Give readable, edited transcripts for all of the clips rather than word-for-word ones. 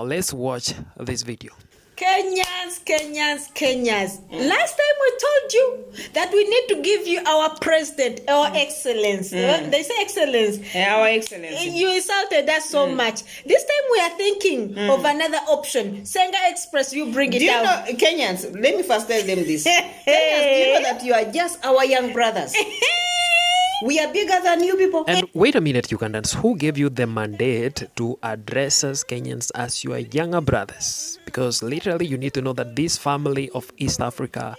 Now let's watch this video. Kenyans. Last time we told you that we need to give you our president, our excellence. They say excellence. Our excellence. You insulted us so much. This time we are thinking of another option. Senga Express, you bring it out. Do you know, Kenyans, let me first tell them this. Kenyans, do you know that you are just our young brothers? We are bigger than you people. And wait a minute, Ugandans, who gave you the mandate to address us Kenyans as your younger brothers? Because literally you need to know that this family of East Africa,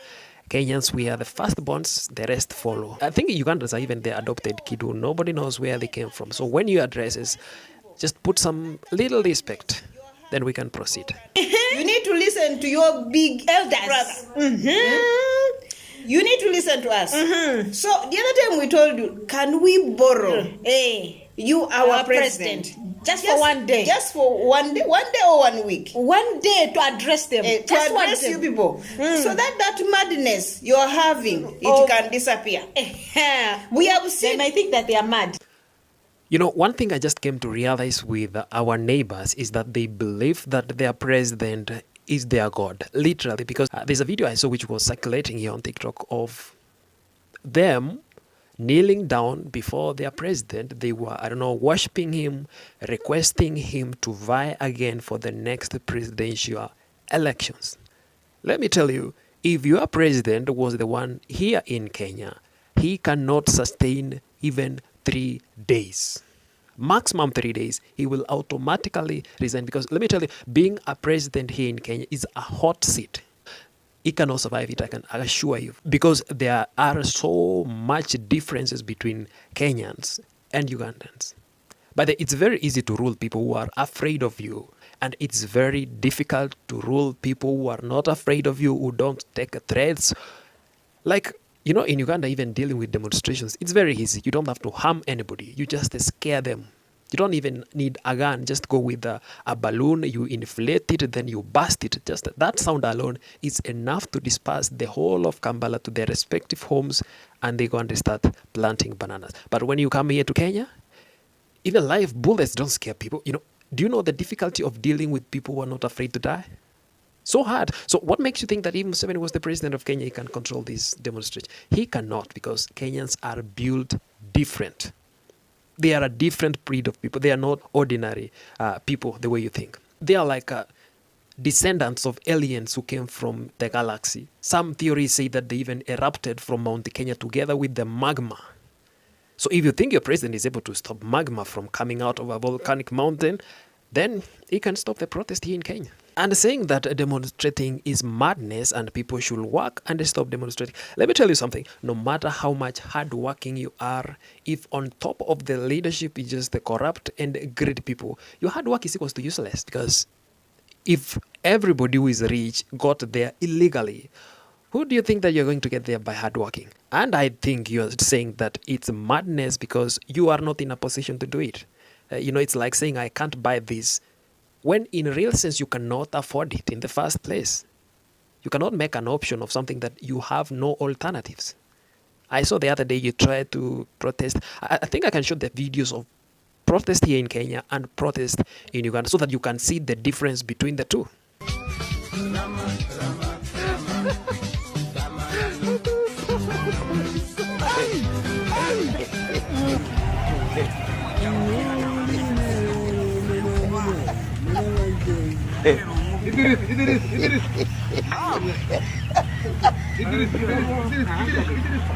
Kenyans, we are the firstborns, the rest follow. I think Ugandans are even the adopted kid who nobody knows where they came from. So when you address us, just put some little respect, then we can proceed. You need to listen to your big Elders. brother. You need to listen to us. So the other time we told you, can we borrow you, our president? Just for one day. Just for one day or 1 week. 1 day to address them. To address you people. So that madness you're having, it can disappear. We have seen. They might think that they are mad. You know, one thing I just came to realize with our neighbors is that they believe that their president is their God, literally, because there's a video I saw which was circulating here on TikTok of them kneeling down before their president. They were, I don't know, worshiping him, requesting him to vie again for the next presidential elections. Let me tell you, if your president was the one here in Kenya, he cannot sustain even 3 days. Maximum 3 days, he will automatically resign, because let me tell you, being a president here in Kenya is a hot seat. He cannot survive it, I can assure you, because there are so much differences between Kenyans and Ugandans. But it's very easy to rule people who are afraid of you, and it's very difficult to rule people who are not afraid of you, who don't take threats. Like, you know, in Uganda, even dealing with demonstrations, it's very easy. You don't have to harm anybody. You just scare them. You don't even need a gun. Just go with a balloon, you inflate it, then you burst it. Just that sound alone is enough to disperse the whole of Kampala to their respective homes, and they go and start planting bananas. But when you come here to Kenya, even live bullets don't scare people. You know, do you know the difficulty of dealing with people who are not afraid to die? So hard. So what makes you think that even Museveni was the president of Kenya, he can control this demonstration? He cannot, because Kenyans are built different. They are a different breed of people. They are not ordinary people the way you think. They are like descendants of aliens who came from the galaxy. Some theories say that they even erupted from Mount Kenya together with the magma. So if you think your president is able to stop magma from coming out of a volcanic mountain, then he can stop the protest here in Kenya. And saying that demonstrating is madness and people should work and stop demonstrating. Let me tell you something. No matter how much hardworking you are, if on top of the leadership is just the corrupt and greedy people, your hard work is equals to useless. Because if everybody who is rich got there illegally, who do you think that you're going to get there by hard working? And I think you're saying that it's madness because you are not in a position to do it. You know, it's like saying, I can't buy this, when in real sense you cannot afford it in the first place. You cannot make an option of something that you have no alternatives. I saw the other day you tried to protest. I think I can show the videos of protest here in Kenya and protest in Uganda so that you can see the difference between the two.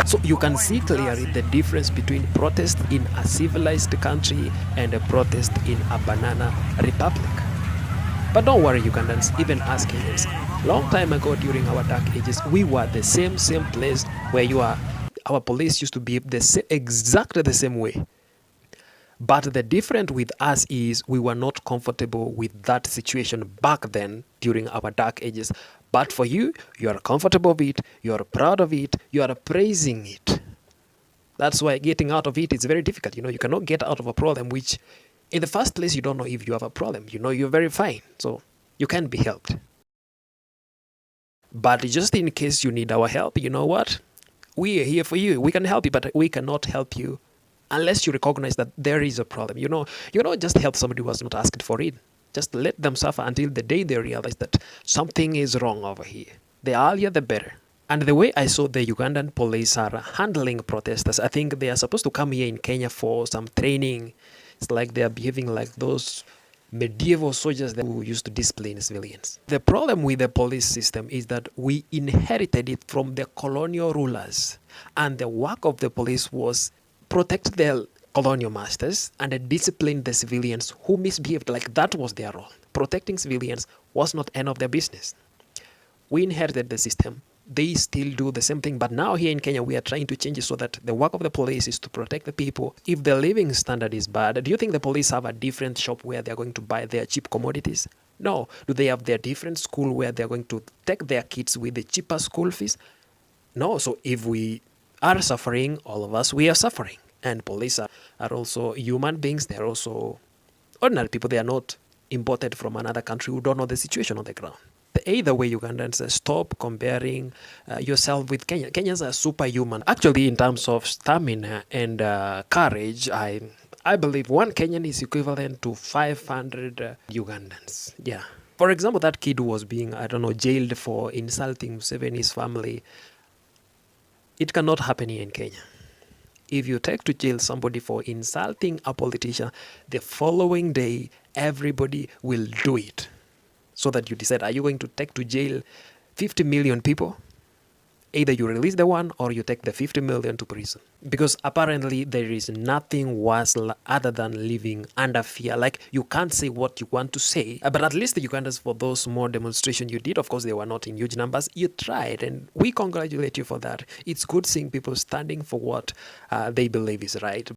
So you can see clearly the difference between protest in a civilized country and a protest in a banana republic. But don't worry, Ugandans, even us Kenyans. Long time ago during our dark ages, we were the same place where you are. Our police used to be exactly the same way. But the difference with us is we were not comfortable with that situation back then during our dark ages. But for you, you are comfortable with it, you are proud of it, you are praising it. That's why getting out of it is very difficult. You know, you cannot get out of a problem which, in the first place, you don't know if you have a problem. You know you're very fine, so you can be helped. But just in case you need our help, you know what? We are here for you. We can help you, but we cannot help you unless you recognize that there is a problem. You know, just help somebody who has not asked for it. Just let them suffer until the day they realize that something is wrong over here. The earlier the better. And the way I saw the Ugandan police are handling protesters, I think they are supposed to come here in Kenya for some training. It's like they are behaving like those medieval soldiers who used to discipline civilians. The problem with the police system is that we inherited it from the colonial rulers, and the work of the police was protect their colonial masters and discipline the civilians who misbehaved. Like that was their role. Protecting civilians was not end of their business. We inherited the system. They still do the same thing, but now here in Kenya we are trying to change it so that the work of the police is to protect the people. If the living standard is bad, do you think the police have a different shop where they're going to buy their cheap commodities? No. Do they have their different school where they're going to take their kids with the cheaper school fees? No. So if we are suffering, all of us, we are suffering. And police are also human beings. They're also ordinary people. They are not imported from another country who don't know the situation on the ground. Either way, Ugandans, stop comparing yourself with Kenya. Kenyans are superhuman. Actually, in terms of stamina and courage, I believe one Kenyan is equivalent to 500 Ugandans. Yeah. For example, that kid who was being, jailed for insulting Museveni's family. It cannot happen here in Kenya. If you take to jail somebody for insulting a politician, the following day, everybody will do it. So that you decide, are you going to take to jail 50 million people? Either you release the one or you take the 50 million to prison. Because apparently there is nothing worse other than living under fear. Like you can't say what you want to say. But at least the Ugandans, for those small demonstrations you did, of course they were not in huge numbers, you tried, and we congratulate you for that. It's good seeing people standing for what they believe is right.